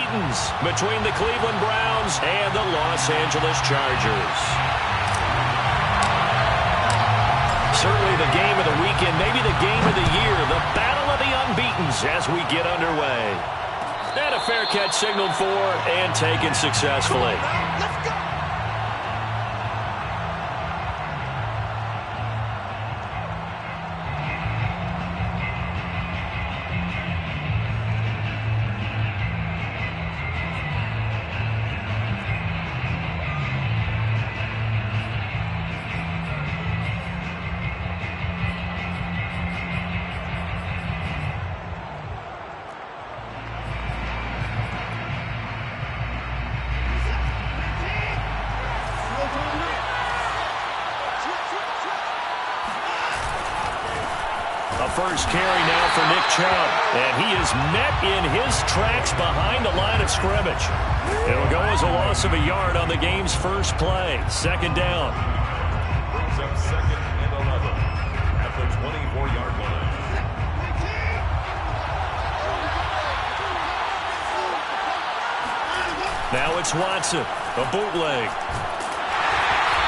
unbeatens between the Cleveland Browns and the Los Angeles Chargers. Certainly the game of the weekend, maybe the game of the year, the battle of the unbeatens as we get underway. And a fair catch signaled for and taken successfully. Let's go. First carry now for Nick Chubb, and he is met in his tracks behind the line of scrimmage. It'll go as a loss of a yard on the game's first play. Second down. Brings up 2nd and 11 at the 24-yard line. Now it's Watson, a bootleg.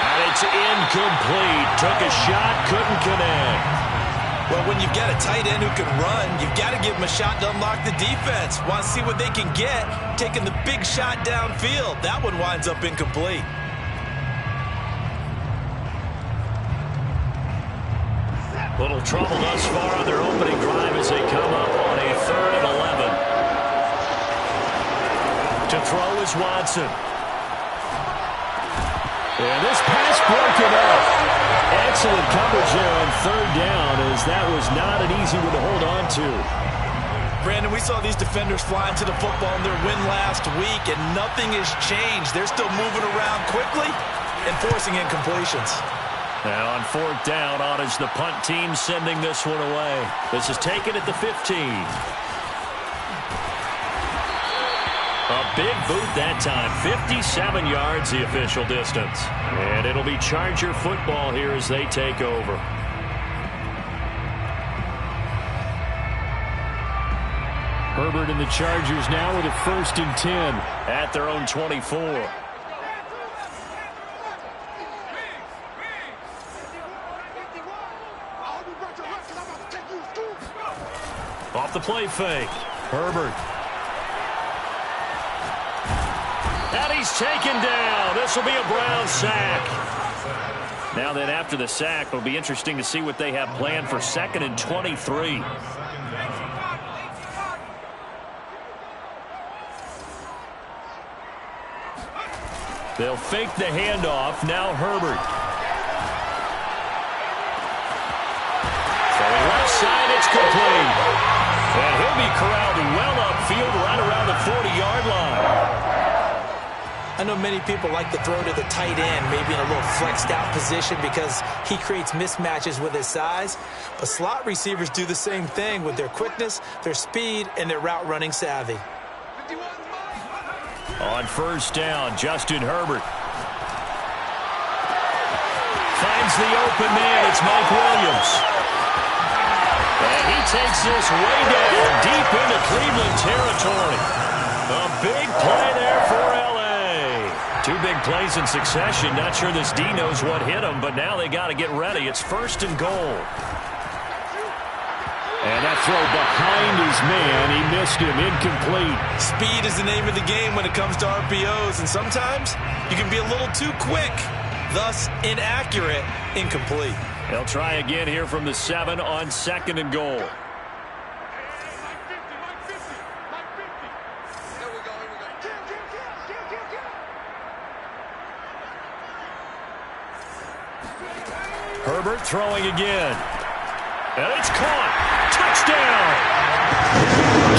And it's incomplete. Took a shot, couldn't connect. Well, when you've got a tight end who can run, you've got to give him a shot to unlock the defense. Want to see what they can get, taking the big shot downfield. That one winds up incomplete. Little trouble thus far on their opening drive as they come up on a 3rd and 11. To throw is Watson. And this pass broken up. Excellent coverage there on 3rd down, as that was not an easy one to hold on to. Brandon, we saw these defenders flying to the football in their win last week, and nothing has changed. They're still moving around quickly and forcing incompletions. Now on 4th down, on is the punt team sending this one away. This is taken at the 15. A big boot that time. 57 yards the official distance. And it'll be Charger football here as they take over. Herbert and the Chargers now with a 1st and 10 at their own 24. Off the play fake. Herbert. And he's taken down. This will be a Brown sack. Now then, after the sack, it'll be interesting to see what they have planned for 2nd and 23. They'll fake the handoff. Now Herbert. Throwing left side, it's complete. And he'll be corralled well upfield right around the 40-yard line. I know many people like to throw to the tight end, maybe in a little flexed out position because he creates mismatches with his size. But slot receivers do the same thing with their quickness, their speed, and their route running savvy. On 1st down, Justin Herbert. Finds the open man. It's Mike Williams. And he takes this way down deep into Cleveland territory. A big play there for LA. 2 big plays in succession. Not sure this D knows what hit him, but now they got to get ready. It's 1st and goal. And that throw behind his man. He missed him. Incomplete. Speed is the name of the game when it comes to RPOs, and sometimes you can be a little too quick, thus inaccurate, incomplete. They'll try again here from the 7 on 2nd and goal. Herbert throwing again. And it's caught. Touchdown.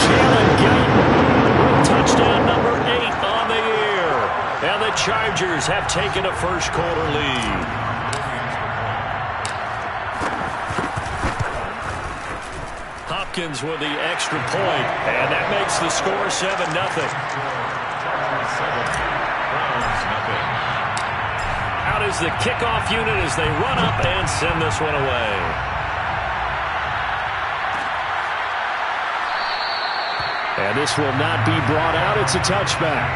Jalen Guyton. Touchdown number 8 on the year. And the Chargers have taken a first-quarter lead. Hopkins with the extra point, and that makes the score 7-0. Out is the kickoff unit as they run up and send this one away. And this will not be brought out. It's a touchback.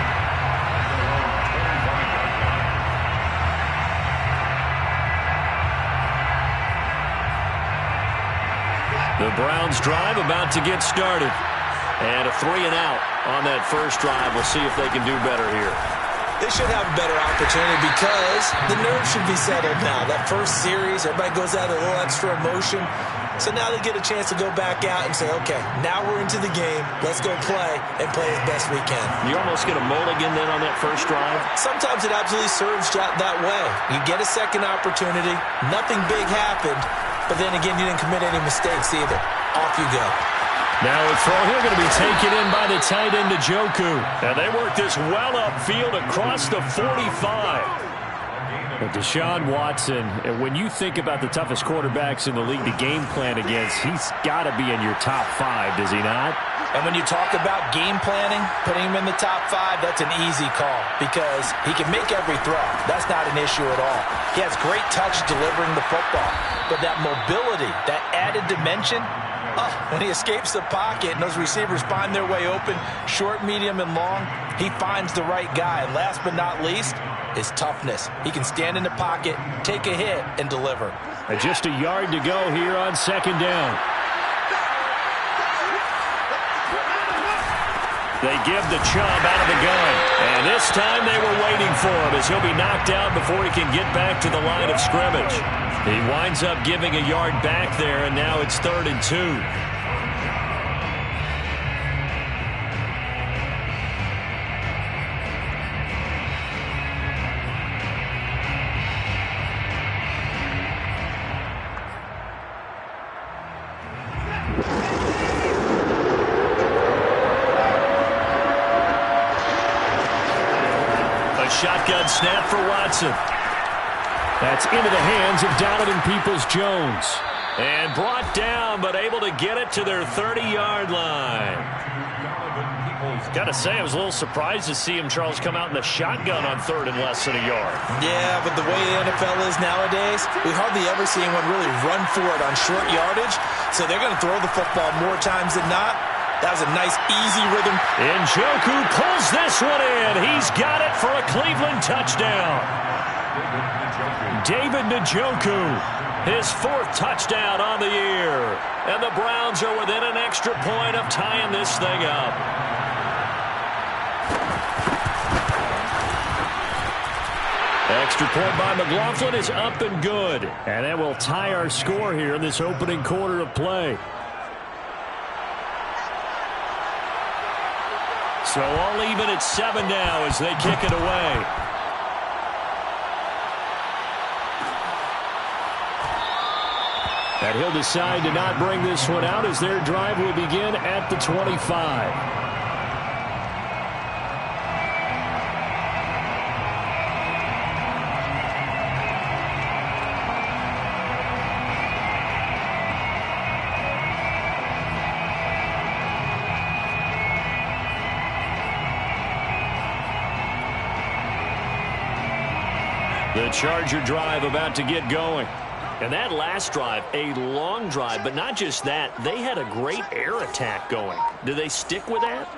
The Browns drive about to get started. And a 3-and-out on that first drive. We'll see if they can do better here. They should have a better opportunity because the nerves should be settled now. That first series, everybody goes out with a little extra emotion. So now they get a chance to go back out and say, okay, now we're into the game. Let's go play and play as best we can. You almost get a mulligan then on that first drive? Sometimes it absolutely serves that way. You get a second opportunity. Nothing big happened. But then again, you didn't commit any mistakes either. Off you go. Now a throw here going to be taken in by the tight end, Njoku. And they work this well upfield across the 45. But Deshaun Watson, when you think about the toughest quarterbacks in the league to game plan against, he's got to be in your top 5, does he not? And when you talk about game planning, putting him in the top 5, that's an easy call because he can make every throw. That's not an issue at all. He has great touch delivering the football. But that mobility, that added dimension, when he escapes the pocket and those receivers find their way open, short, medium, and long, he finds the right guy. And last but not least, his toughness. He can stand in the pocket, take a hit, and deliver. And just a yard to go here on second down. They give the Chubb out of the gun. And this time they were waiting for him as he'll be knocked out before he can get back to the line of scrimmage. He winds up giving a yard back there, and now it's 3rd and 2. A shotgun snap for Watson. That's into the hands of Donovan Peoples-Jones. And brought down, but able to get it to their 30-yard line. Got to say, I was a little surprised to see him, Charles, come out in the shotgun on 3rd and less than a yard. Yeah, but the way the NFL is nowadays, we hardly ever see anyone really run for it on short yardage. So they're going to throw the football more times than not. That was a nice, easy rhythm. Njoku pulls this one in. He's got it for a Cleveland touchdown. David Njoku, his 4th touchdown on the year. And the Browns are within an extra point of tying this thing up. Extra point by McLaughlin is up and good. And that will tie our score here in this opening quarter of play. So all even at 7 now as they kick it away. And he'll decide to not bring this one out as their drive will begin at the 25. The Charger drive about to get going. And that last drive, a long drive, but not just that. They had a great air attack going. Do they stick with that?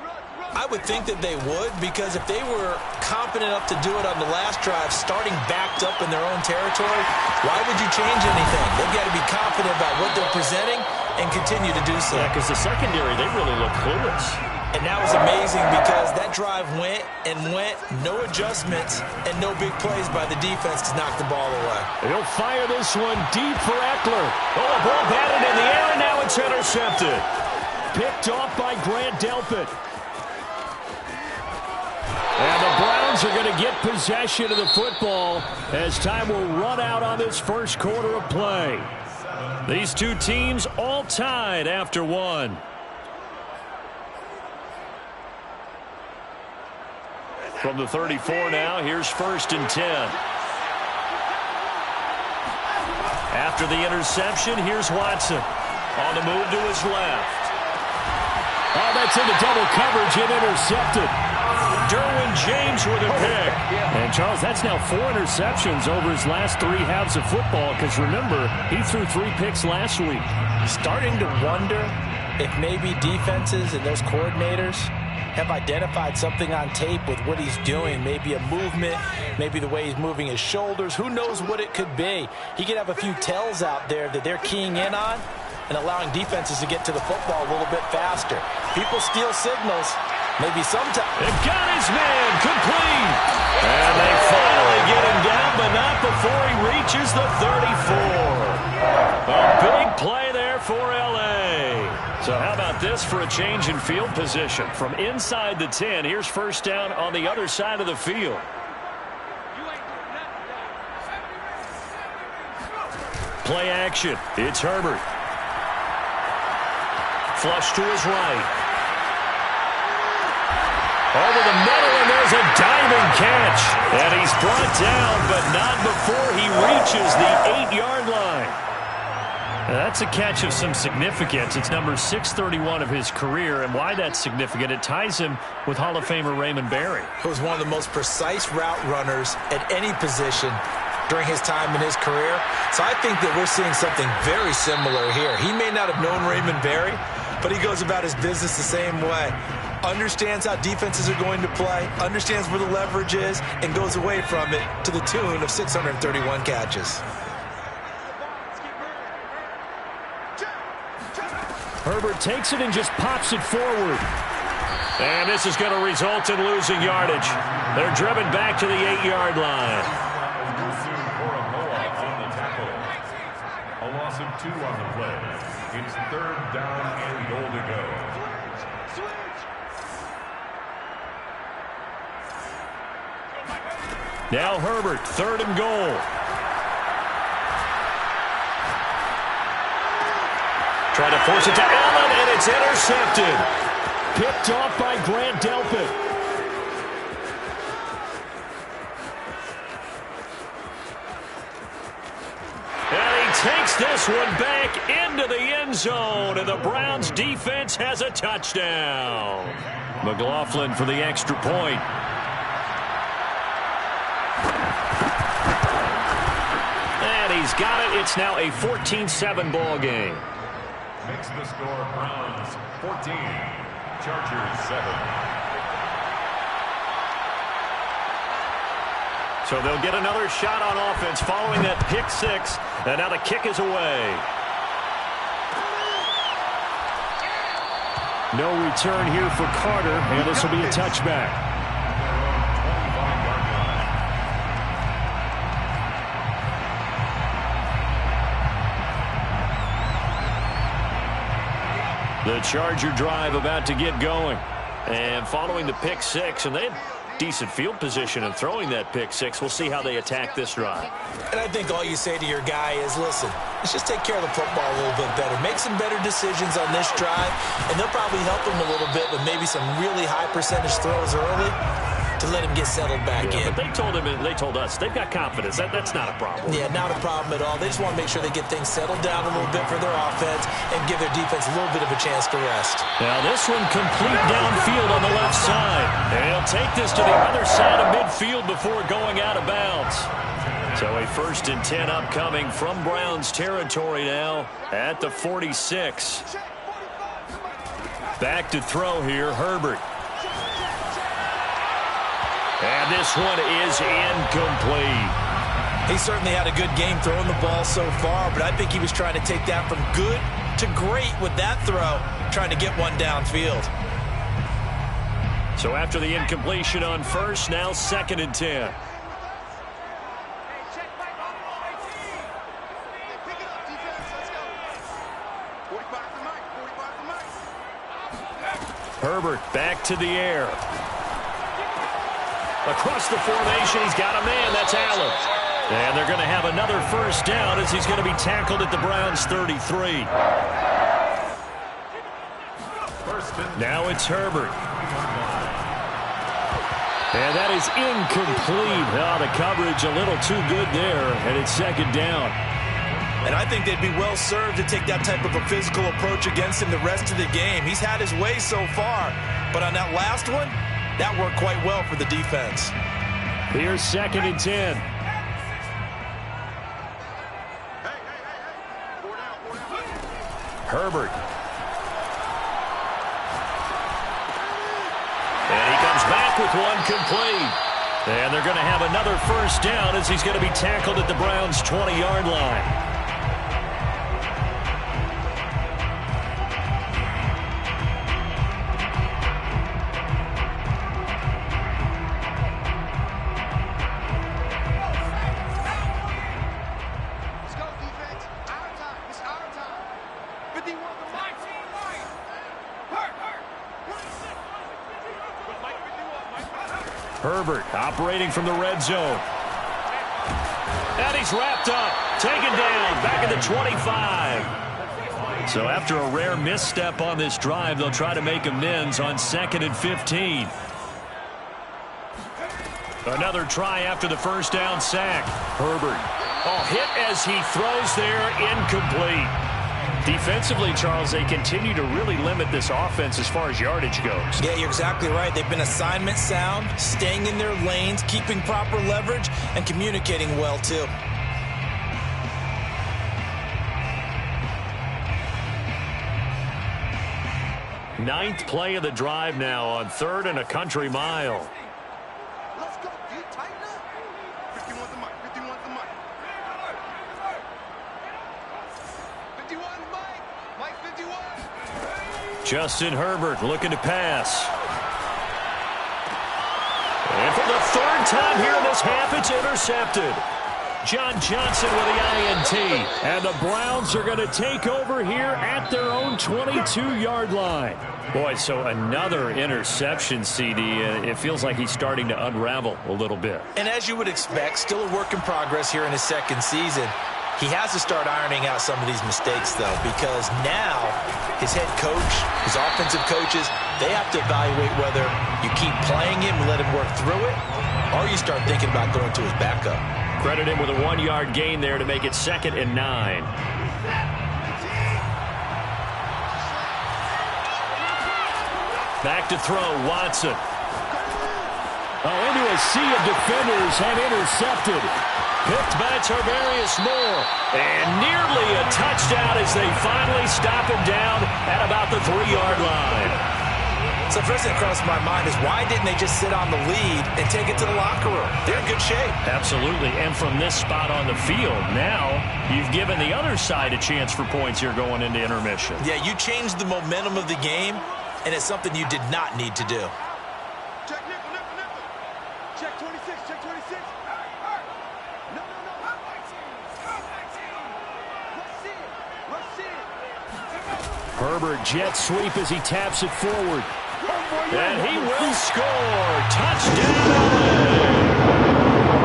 I would think that they would, because if they were confident enough to do it on the last drive, starting backed up in their own territory, why would you change anything? They've got to be confident about what they're presenting and continue to do so. Yeah, because the secondary, they really look clueless. And that was amazing because that drive went and went, no adjustments, and no big plays by the defense to knock the ball away. He'll fire this one deep for Eckler. Oh, the ball batted in the air, and now it's intercepted. Picked off by Grant Delpit. And the Browns are going to get possession of the football as time will run out on this first quarter of play. These two teams all tied after one. From the 34 now, here's 1st and 10. After the interception, here's Watson. On the move to his left. Oh, that's into double coverage and intercepted. Derwin James with a pick. And, Charles, that's now 4 interceptions over his last 3 halves of football because, remember, he threw 3 picks last week. Starting to wonder if maybe defenses and those coordinators have identified something on tape with what he's doing, maybe a movement, maybe the way he's moving his shoulders, who knows what it could be. He could have a few tells out there that they're keying in on and allowing defenses to get to the football a little bit faster. People steal signals, maybe sometimes. They've got his man, complete. And they finally get him down, but not before he reaches the 34. A big play there for L.A. So how about this for a change in field position? From inside the 10, here's first down on the other side of the field. Play action. It's Herbert. Flush to his right. Over the middle, and there's a diving catch. And he's brought down, but not before he reaches the 8-yard line. That's a catch of some significance. It's number 631 of his career, and why that's significant, it ties him with Hall of Famer Raymond Berry. He was one of the most precise route runners at any position during his time in his career. So I think that we're seeing something very similar here. He may not have known Raymond Berry, but he goes about his business the same way. Understands how defenses are going to play, understands where the leverage is, and goes away from it to the tune of 631 catches. Herbert takes it and just pops it forward. And this is going to result in losing yardage. They're driven back to the 8-yard line. A loss of 2 on the play. It's 3rd down and goal to go. Now Herbert, 3rd and goal. Trying to force it to Allen, and it's intercepted. Picked off by Grant Delpit. And he takes this one back into the end zone, and the Browns defense has a touchdown. McLaughlin for the extra point. And he's got it. It's now a 14-7 ball game. Makes the score Browns 14, Chargers 7. So they'll get another shot on offense following that pick 6. And now the kick is away. No return here for Carter, and this will be a touchback. The Charger drive about to get going. And following the pick 6, and they had decent field position in throwing that pick 6. We'll see how they attack this drive. And I think all you say to your guy is, listen, let's just take care of the football a little bit better. Make some better decisions on this drive, and they'll probably help him a little bit with maybe some really high percentage throws early to let him get settled back in. But they told us they've got confidence. That's not a problem. Yeah, not a problem at all. They just want to make sure they get things settled down a little bit for their offense and give their defense a little bit of a chance to rest. Now this one complete downfield on the left side. And he'll take this to the other side of midfield before going out of bounds. So a 1st and 10 upcoming from Browns territory now at the 46. Back to throw here, Herbert. And this one is incomplete. He certainly had a good game throwing the ball so far, but I think he was trying to take that from good to great with that throw, trying to get one downfield. So after the incompletion on 1st, now 2nd and 10. Herbert back to the air. Across the formation, he's got a man. That's Allen. And they're going to have another 1st down as he's going to be tackled at the Browns' 33. Now it's Herbert. And that is incomplete. Oh, the coverage a little too good there, and it's 2nd down. And I think they'd be well served to take that type of a physical approach against him the rest of the game. He's had his way so far, but on that last one, that worked quite well for the defense. Here's 2nd and 10. Herbert. back with one complete. And they're going to have another first down as he's going to be tackled at the Browns' 20-yard line. Herbert operating from the red zone. And he's wrapped up. Taken down. Back at the 25. So after a rare misstep on this drive, they'll try to make amends on 2nd and 15. Another try after the first down sack. Herbert. Oh, hit as he throws there. Incomplete. Defensively, Charles, they continue to really limit this offense as far as yardage goes. Yeah, you're exactly right. They've been assignment sound, staying in their lanes, keeping proper leverage, and communicating well, too. Ninth play of the drive now on 3rd and a country mile. Let's go, dude. Tighten up. 51 the mic. 51 the mic. 51 Mike. Mike 51. Justin Herbert looking to pass. And for the 3rd time here in this half, it's intercepted. John Johnson with the INT. And the Browns are going to take over here at their own 22-yard line. Boy, so another interception, CD. It feels like he's starting to unravel a little bit. And as you would expect, still a work in progress here in his 2nd season. He has to start ironing out some of these mistakes, though, because now his head coach, his offensive coaches, they have to evaluate whether you keep playing him and let him work through it, or you start thinking about going to his backup. Credit him with a 1-yard gain there to make it 2nd and 9. Back to throw, Watson. Oh, into a sea of defenders and intercepted. Picked by Tarvarius Moore. And nearly a touchdown as they finally stop him down at about the 3-yard line. So first thing that crossed my mind is why didn't they just sit on the lead and take it to the locker room? They're in good shape. Absolutely. And from this spot on the field, now you've given the other side a chance for points here going into intermission. Yeah, you changed the momentum of the game, and it's something you did not need to do. Check nickel, nickel, nickel. Check 26, check 26. No. Rush in. Rush in. Herbert jet sweep as he taps it forward. And he will score. Touchdown.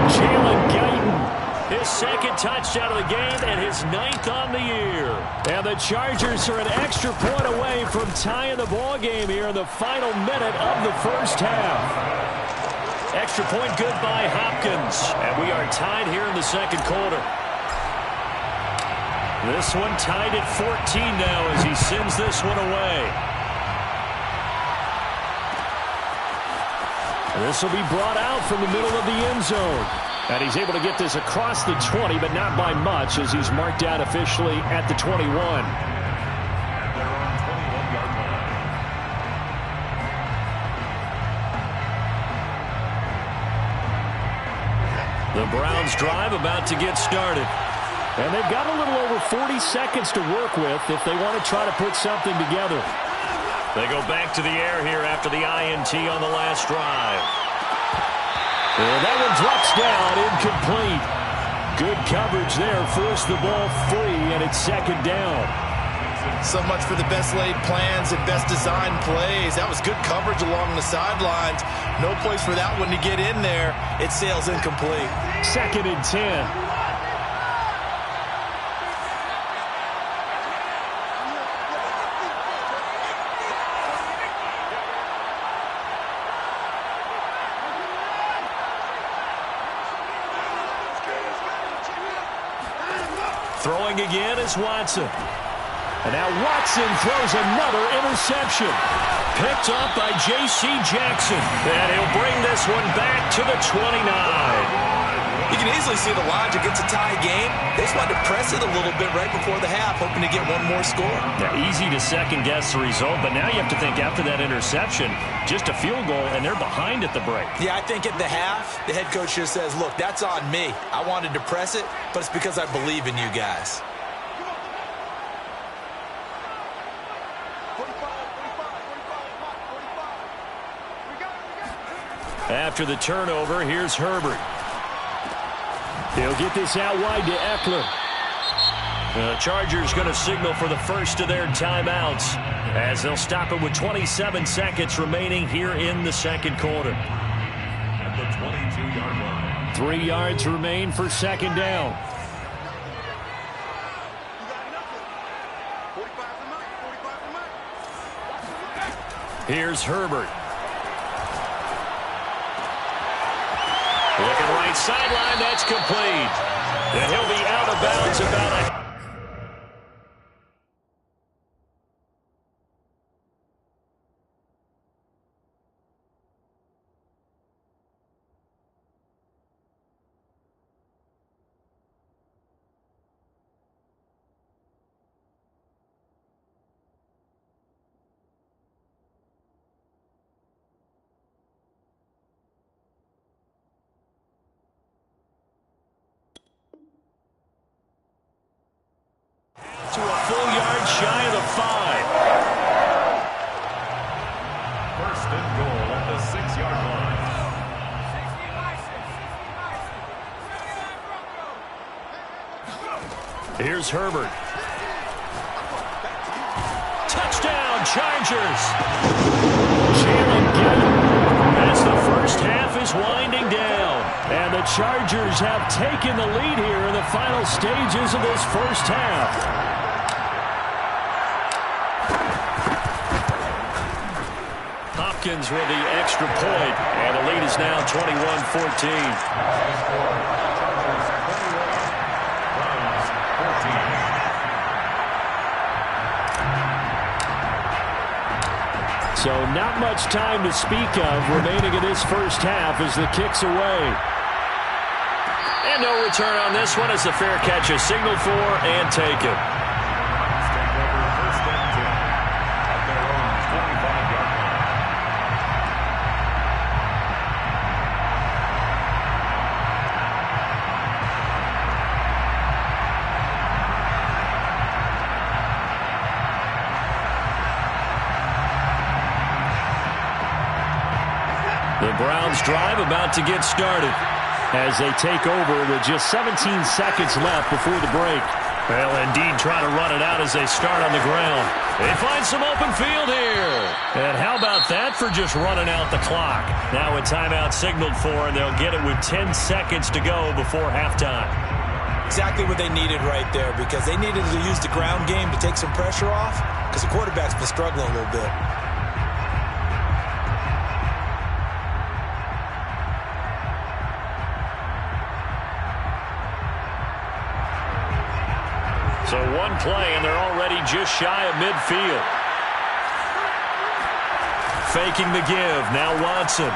Jalen Guyton, his 2nd touchdown of the game and his 9th on the year. And the Chargers are an extra point away from tying the ball game here in the final minute of the first half. Extra point good by Hopkins. And we are tied here in the 2nd quarter. This one tied at 14 now as he sends this one away. This will be brought out from the middle of the end zone. And he's able to get this across the 20, but not by much as he's marked out officially at the 21. The Browns drive about to get started. And they've got a little over 40 seconds to work with if they want to try to put something together. They go back to the air here after the INT on the last drive. And that one drops down, incomplete. Good coverage there, forced the ball free, and it's 2nd down. So much for the best laid plans and best designed plays. That was good coverage along the sidelines. No place for that one to get in there. It sails incomplete. 2nd and 10. Throwing again is Watson. And now Watson throws another interception. Picked up by J.C. Jackson. And he'll bring this one back to the 29. You can easily see the logic. It's a tie game. They just wanted to press it a little bit right before the half, hoping to get one more score. Yeah, easy to second-guess the result, but now you have to think after that interception, just a field goal, and they're behind at the break. Yeah, I think at the half, the head coach just says, look, that's on me. I wanted to press it, but it's because I believe in you guys. After the turnover, here's Herbert. He'll get this out wide to Eckler. The Chargers going to signal for the first of their timeouts as they'll stop it with 27 seconds remaining here in the second quarter. At the 22-yard line. 3 yards remain for second down. Here's Herbert. Looking right sideline, that's complete. And he'll be out of bounds about a... to a full yard shy of the 5. First and goal at the 6-yard line. Here's Herbert. Touchdown, Chargers. Jalen Gillen as the first half is winding down. And the Chargers have taken the lead here in the final stages of this first half. Hopkins with the extra point, and the lead is now 21-14. So not much time to speak of remaining in this first half as the kick's away. And no return on this one as the fair catch is signaled for and taken. The Browns drive about to get started as they take over with just 17 seconds left before the break. Well, indeed, try to run it out as they start on the ground. They find some open field here. And how about that for just running out the clock? Now a timeout signaled for, and they'll get it with 10 seconds to go before halftime. Exactly what they needed right there, because they needed to use the ground game to take some pressure off, because the quarterback's been struggling a little bit. So one play, and they're already just shy of midfield. Faking the give. Now Watson.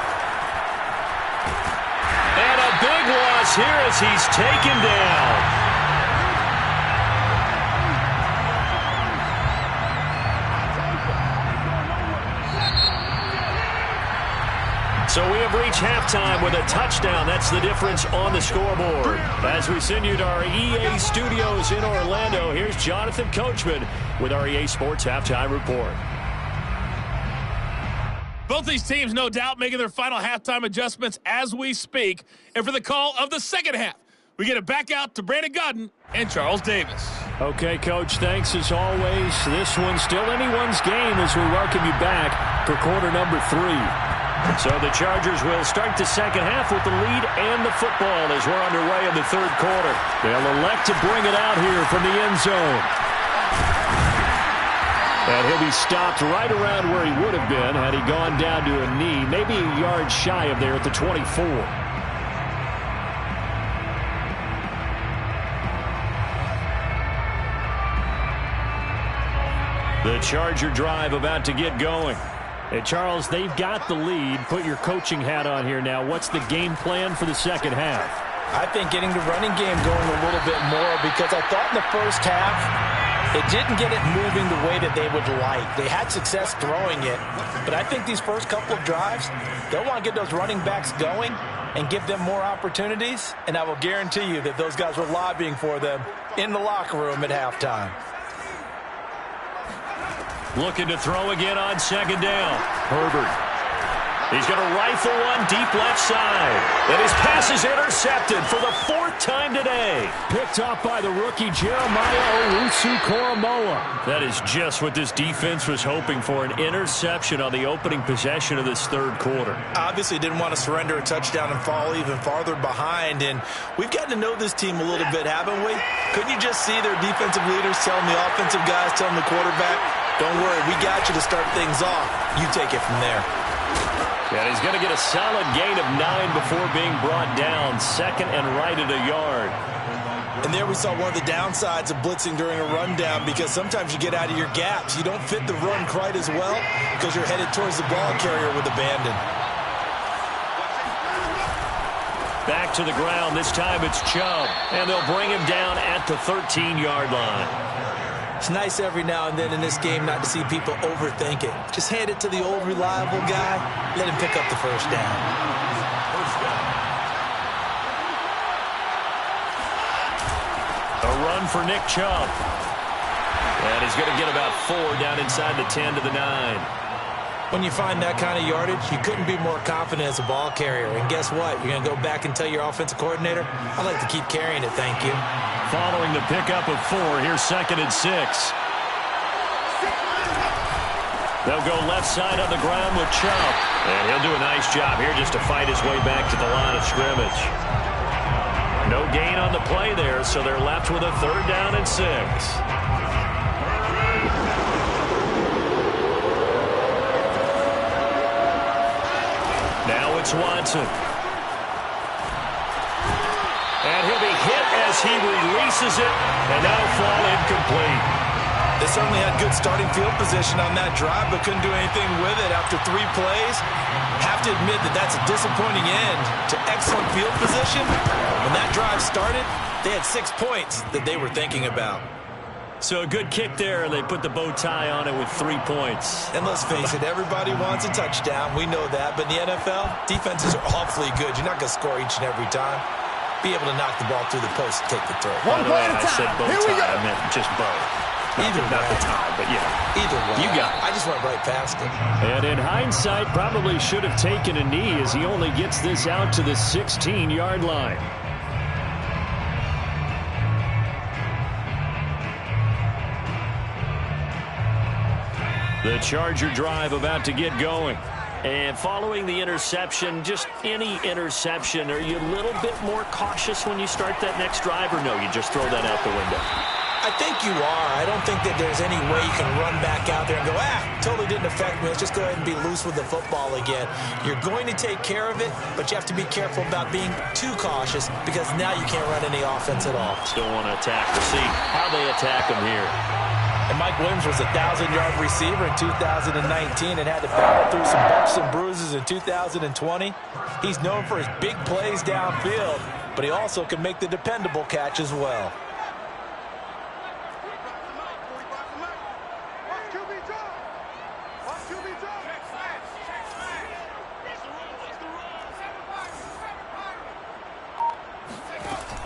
And a big loss here as he's taken down. So we have reached halftime with a touchdown. That's the difference on the scoreboard. As we send you to our EA studios in Orlando, here's Jonathan Coachman with our EA Sports Halftime Report. Both these teams, no doubt, making their final halftime adjustments as we speak. And for the call of the second half, we get it back out to Brandon Godden and Charles Davis. Okay, Coach, thanks as always. This one's still anyone's game as we welcome you back for quarter number 3. So the Chargers will start the second half with the lead and the football as we're underway in the third quarter. They'll elect to bring it out here from the end zone. And he'll be stopped right around where he would have been had he gone down to a knee, maybe a yard shy of there at the 24. The Charger drive about to get going. Hey, Charles, they've got the lead. Put your coaching hat on here now. What's the game plan for the second half? I think getting the running game going a little bit more, because I thought in the first half it didn't get it moving the way that they would like. They had success throwing it, but I think these first couple of drives, they'll want to get those running backs going and give them more opportunities, and I will guarantee you that those guys were lobbying for them in the locker room at halftime. Looking to throw again on second down. Herbert. He's going to rifle one deep left side. And his pass is intercepted for the 4th time today. Picked off by the rookie Jeremiah Owusu-Koramoah. That is just what this defense was hoping for, an interception on the opening possession of this third quarter. Obviously didn't want to surrender a touchdown and fall even farther behind, and we've gotten to know this team a little bit, haven't we? Couldn't you just see their defensive leaders telling the offensive guys, telling the quarterback, don't worry, we got you to start things off. You take it from there. And he's going to get a solid gain of 9 before being brought down. 2nd and right at a yard. And there we saw one of the downsides of blitzing during a rundown, because sometimes you get out of your gaps. You don't fit the run quite as well because you're headed towards the ball carrier with abandon. Back to the ground. This time it's Chubb. And they'll bring him down at the 13-yard line. It's nice every now and then in this game not to see people overthink it. Just hand it to the old reliable guy. Let him pick up the first down. A run for Nick Chubb. And he's going to get about 4 down inside the 10 to the 9. When you find that kind of yardage, you couldn't be more confident as a ball carrier. And guess what? You're going to go back and tell your offensive coordinator, I'd like to keep carrying it, thank you. Following the pickup of 4, here's 2nd and 6. They'll go left side on the ground with Chubb. And he'll do a nice job here just to fight his way back to the line of scrimmage. No gain on the play there, so they're left with a 3rd down and 6. Now it's Watson. And he'll be hit as he releases it, and that'll fall incomplete. They certainly had good starting field position on that drive, but couldn't do anything with it after 3 plays. Have to admit that that's a disappointing end to excellent field position. When that drive started, they had 6 points that they were thinking about. So a good kick there, and they put the bow tie on it with 3 points. And let's face it, everybody wants a touchdown. We know that. But in the NFL, defenses are awfully good. You're not going to score each and every time. Be able to knock the ball through the post and take the throw. By the way, I said bow tie. I meant just bow. Not the tie, but yeah. Either way. You got it. I just went right past him. And in hindsight, probably should have taken a knee as he only gets this out to the 16-yard line. The Charger drive about to get going. And following the interception, just any interception, are you a little bit more cautious when you start that next drive, or no, you just throw that out the window? I think you are. I don't think that there's any way you can run back out there and go, totally didn't affect me. Let's just go ahead and be loose with the football again. You're going to take care of it, but you have to be careful about being too cautious, because now you can't run any offense at all. Still want to attack. We'll see how they attack him here. And Mike Williams was a 1,000-yard receiver in 2019 and had to battle through some bumps and bruises in 2020. He's known for his big plays downfield, but he also can make the dependable catch as well.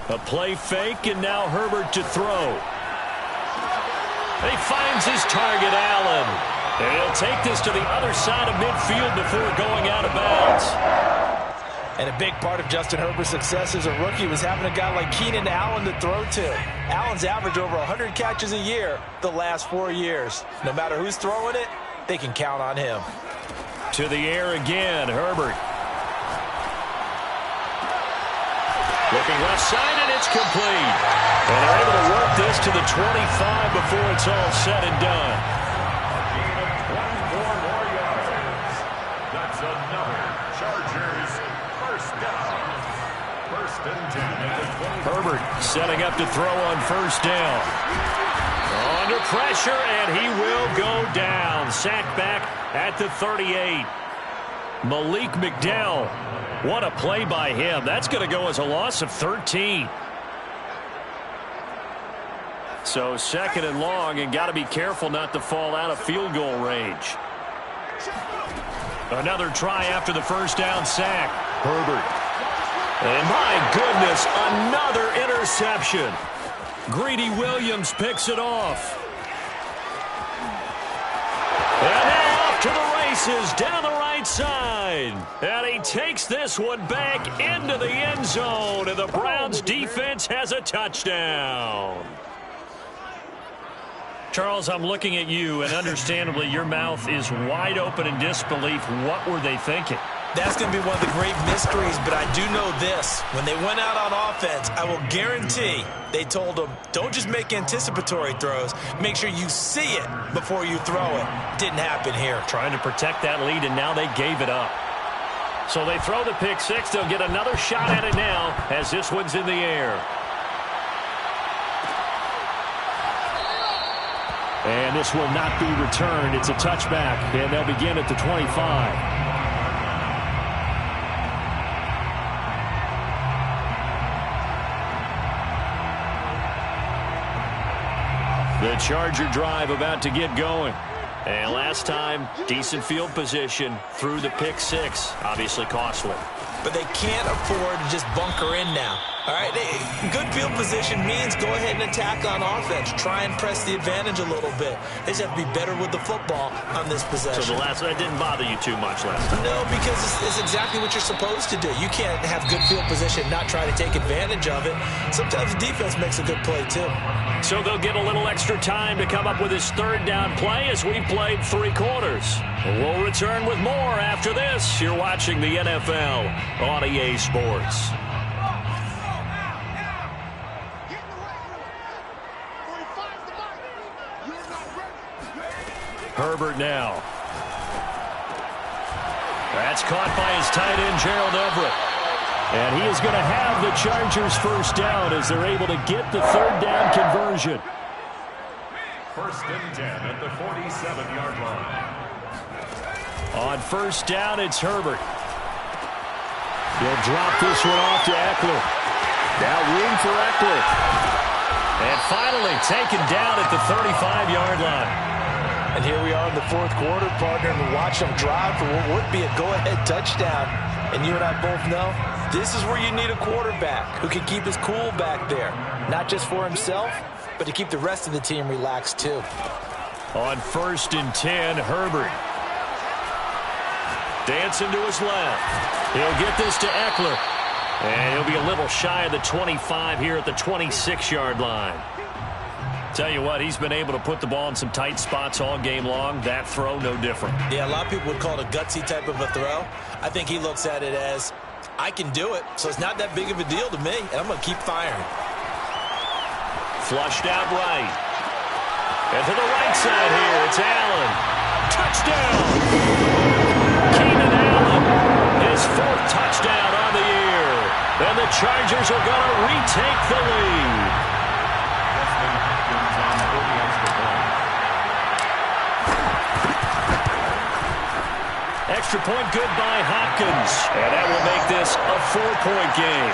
A play fake, and now Herbert to throw. He finds his target, Allen. And he'll take this to the other side of midfield before going out of bounds. And a big part of Justin Herbert's success as a rookie was having a guy like Keenan Allen to throw to. Allen's averaged over 100 catches a year the last 4 years. No matter who's throwing it, they can count on him. To the air again, Herbert. Looking left side, and it's complete. And they're able to work this to the 25 before it's all said and done. That's another Chargers first down. 1st and 10 at the 20. Herbert setting up to throw on 1st down. Under pressure, and he will go down. Sacked back at the 38. Malik McDowell. What a play by him. That's going to go as a loss of 13. So 2nd and long, and got to be careful not to fall out of field goal range. Another try after the first down sack. Herbert. And my goodness, another interception. Greedy Williams picks it off. And now off to the races down the right side. And he takes this one back into the end zone. And the Browns defense has a touchdown. Charles, I'm looking at you, and understandably your mouth is wide open in disbelief. What were they thinking? That's going to be one of the great mysteries, but I do know this. When they went out on offense, I will guarantee they told them, don't just make anticipatory throws. Make sure you see it before you throw it. Didn't happen here. Trying to protect that lead, and now they gave it up. So they throw the pick six. They'll get another shot at it now as this one's in the air. And this will not be returned. It's a touchback, and they'll begin at the 25. The Charger drive about to get going. And last time, decent field position through the pick six. Obviously costly. But they can't afford to just bunker in now. All right, good field position means go ahead and attack on offense. Try and press the advantage a little bit. They just have to be better with the football on this possession. So that didn't bother you too much last time? No, because it's exactly what you're supposed to do. You can't have good field position and not try to take advantage of it. Sometimes the defense makes a good play, too. So they'll get a little extra time to come up with his 3rd down play as we played 3 quarters. We'll return with more after this. You're watching the NFL on EA Sports. Herbert now. That's caught by his tight end, Gerald Everett. And he is going to have the Chargers 1st down as they're able to get the 3rd down conversion. 1st and 10 at the 47-yard line. On 1st down, it's Herbert. He'll drop this one off to Eckler. Now room for Eckler. And finally taken down at the 35-yard line. And here we are in the 4th quarter, partner, and watch them drive for what would be a go-ahead touchdown. And you and I both know this is where you need a quarterback who can keep his cool back there. Not just for himself, but to keep the rest of the team relaxed, too. On 1st and 10, Herbert. Dancing to his left. He'll get this to Eckler. And he'll be a little shy of the 25 here at the 26-yard line. Tell you what, he's been able to put the ball in some tight spots all game long. That throw, no different. Yeah, a lot of people would call it a gutsy type of a throw. I think he looks at it as, I can do it, so it's not that big of a deal to me, and I'm going to keep firing. Flushed out right. And to the right side here, it's Allen. Touchdown! Keenan Allen, his 4th touchdown on the year. And the Chargers are going to retake the lead. Extra point good by Hopkins. And that will make this a 4-point game.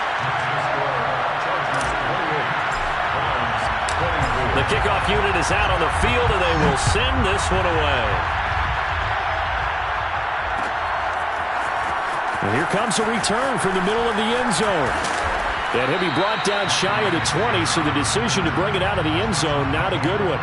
The kickoff unit is out on the field, and they will send this one away. And here comes a return from the middle of the end zone. And he'll be brought down shy of the 20, so the decision to bring it out of the end zone, not a good one.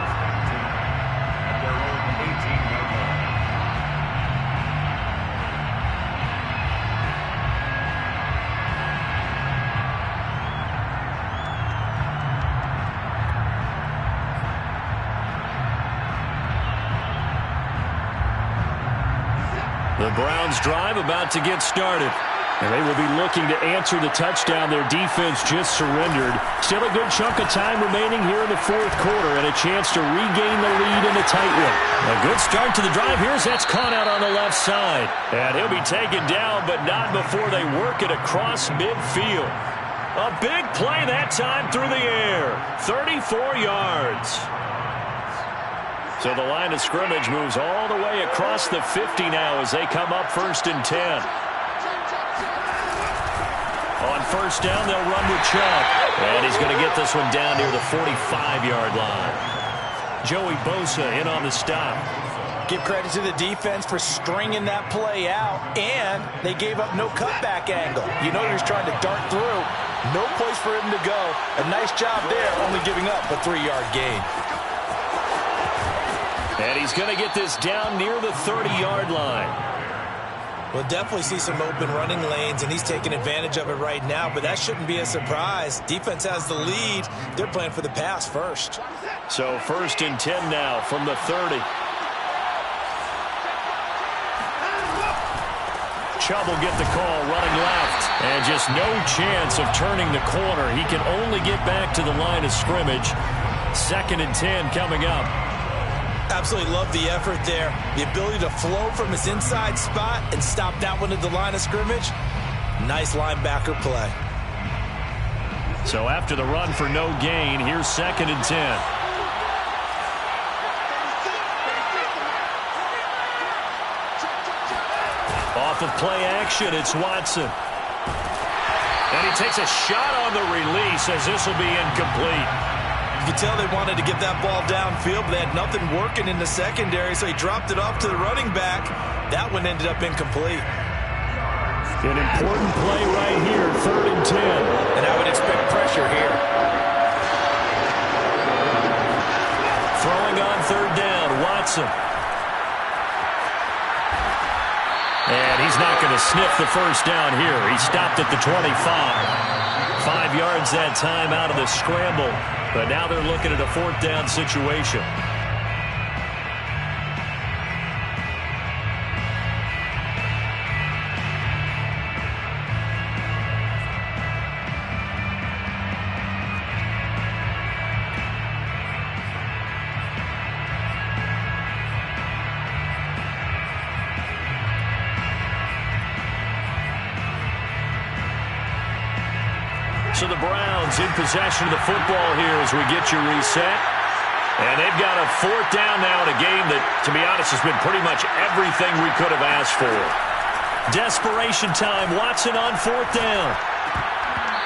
The Browns drive about to get started. And they will be looking to answer the touchdown their defense just surrendered. Still a good chunk of time remaining here in the 4th quarter and a chance to regain the lead in a tight one. A good start to the drive. Here's that's caught out on the left side. And he'll be taken down, but not before they work it across midfield. A big play that time through the air. 34 yards. So the line of scrimmage moves all the way across the 50 now as they come up 1st and 10. On 1st down, they'll run with Chubb. And he's going to get this one down near the 45-yard line. Joey Bosa in on the stop. Give credit to the defense for stringing that play out, and they gave up no cutback angle. You know he was trying to dart through. No place for him to go. A nice job there, only giving up a 3-yard gain. And he's going to get this down near the 30-yard line. We'll definitely see some open running lanes, and he's taking advantage of it right now, but that shouldn't be a surprise. Defense has the lead. They're playing for the pass first. So 1st and 10 now from the 30. Chubb will get the call running left, and just no chance of turning the corner. He can only get back to the line of scrimmage. 2nd and 10 coming up. Absolutely love the effort there. The ability to flow from his inside spot and stop that one at the line of scrimmage. Nice linebacker play. So after the run for no gain, here's 2nd and 10. Off of play action, it's Watson. And he takes a shot on the release as this will be incomplete. You can tell they wanted to get that ball downfield, but they had nothing working in the secondary, so he dropped it off to the running back. That one ended up incomplete. An important play right here, 3rd and 10. And I would expect pressure here. Throwing on 3rd down, Watson. And he's not going to sniff the 1st down here. He stopped at the 25. 5 yards that time out of the scramble. But now they're looking at a 4th down situation. So the Browns in possession of the football here as we get you reset. And they've got a 4th down now in a game that, to be honest, has been pretty much everything we could have asked for. Desperation time. Watson on 4th down.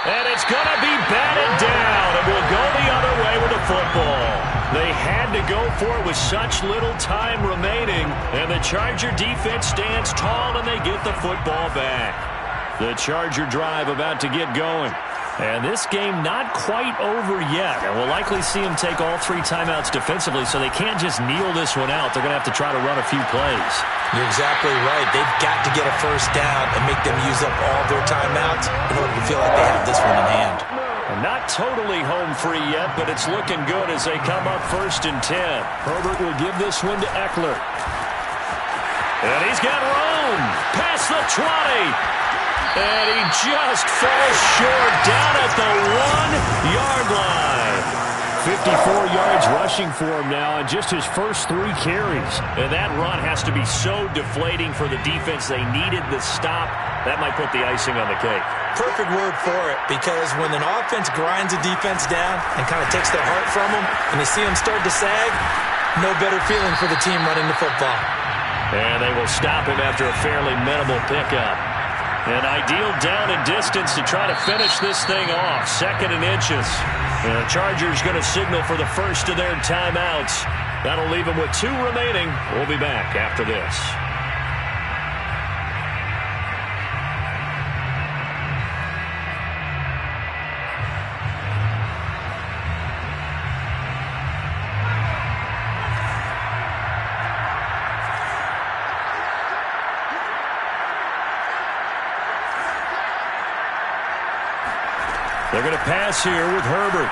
And it's going to be batted down, and we'll go the other way with the football. They had to go for it with such little time remaining, and the Charger defense stands tall, and they get the football back. The Charger drive about to get going. And this game not quite over yet. And we'll likely see them take all 3 timeouts defensively, so they can't just kneel this one out. They're going to have to try to run a few plays. You're exactly right. They've got to get a 1st down and make them use up all their timeouts in order to feel like they have this one in hand. And not totally home free yet, but it's looking good as they come up 1st and 10. Herbert will give this one to Eckler. And he's got room past the 20. And he just falls short down at the 1-yard line. 54 yards rushing for him now on just his first 3 carries. And that run has to be so deflating for the defense. They needed the stop. That might put the icing on the cake. Perfect word for it, because when an offense grinds a defense down and kind of takes their heart from them, and they see them start to sag, no better feeling for the team running the football. And they will stop him after a fairly minimal pickup. An ideal down and distance to try to finish this thing off. 2nd and inches. And the Chargers going to signal for the first of their timeouts. That'll leave them with 2 remaining. We'll be back after this. They're going to pass here with Herbert.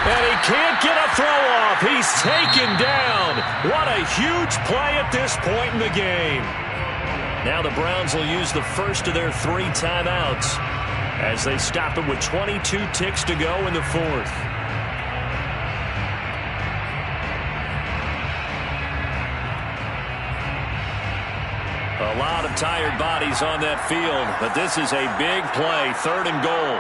And he can't get a throw off. He's taken down. What a huge play at this point in the game. Now the Browns will use the first of their 3 timeouts as they stop it with 22 ticks to go in the 4th. A lot of tired bodies on that field, but this is a big play, 3rd and goal.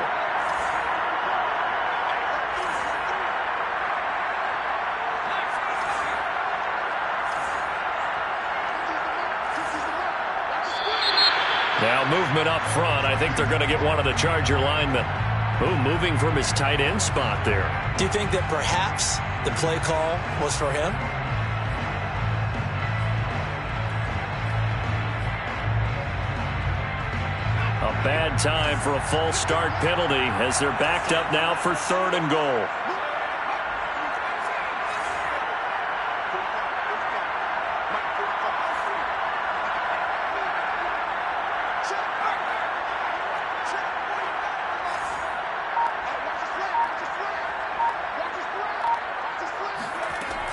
movement up front. I think they're going to get one of the Charger linemen. Ooh, moving from his tight end spot there. Do you think that perhaps the play call was for him? A bad time for a false start penalty as they're backed up now for 3rd and goal.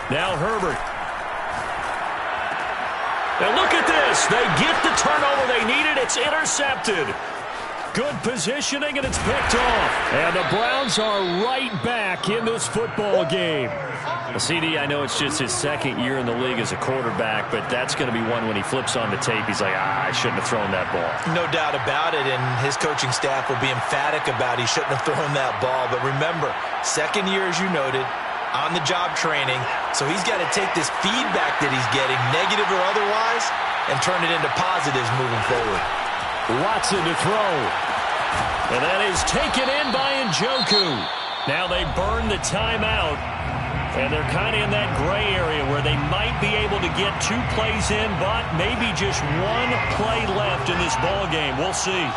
Now Herbert. And look at this. They get the turnover they needed. It's intercepted. Good positioning, and it's picked off. And the Browns are right back in this football game. Well, CD, I know it's just his 2nd year in the league as a quarterback, but that's going to be one when he flips on the tape. He's like, I shouldn't have thrown that ball. No doubt about it, and his coaching staff will be emphatic about he shouldn't have thrown that ball. But remember, 2nd year, as you noted, on-the-job training, so he's got to take this feedback that he's getting, negative or otherwise, and turn it into positives moving forward. Watson to throw. And that is taken in by Njoku. Now they burn the timeout, and they're kind of in that gray area where they might be able to get 2 plays in, but maybe just 1 play left in this ball game. We'll see.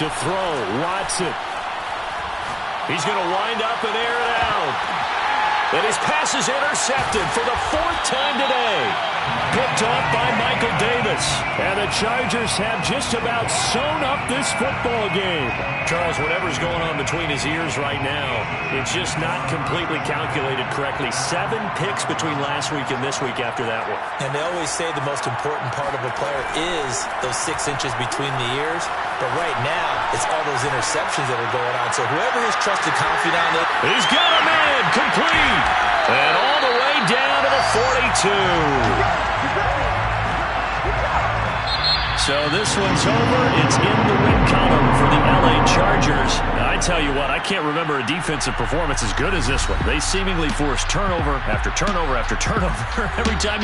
To throw, Watson. He's going to wind up and air it out. And his pass is intercepted for the 4th time today. Picked off by Michael Davis. And the Chargers have just about sewn up this football game. Charles, whatever's going on between his ears right now, it's just not completely calculated correctly. 7 picks between last week and this week after that one. And they always say the most important part of a player is those 6 inches between the ears. But right now, it's all those interceptions that are going on. So whoever his trusted confidant is, he's got him in, complete. And all the way down to the 42. So this one's over. It's in the win column for the LA Chargers. And I tell you what, I can't remember a defensive performance as good as this one. They seemingly forced turnover after turnover after turnover every time you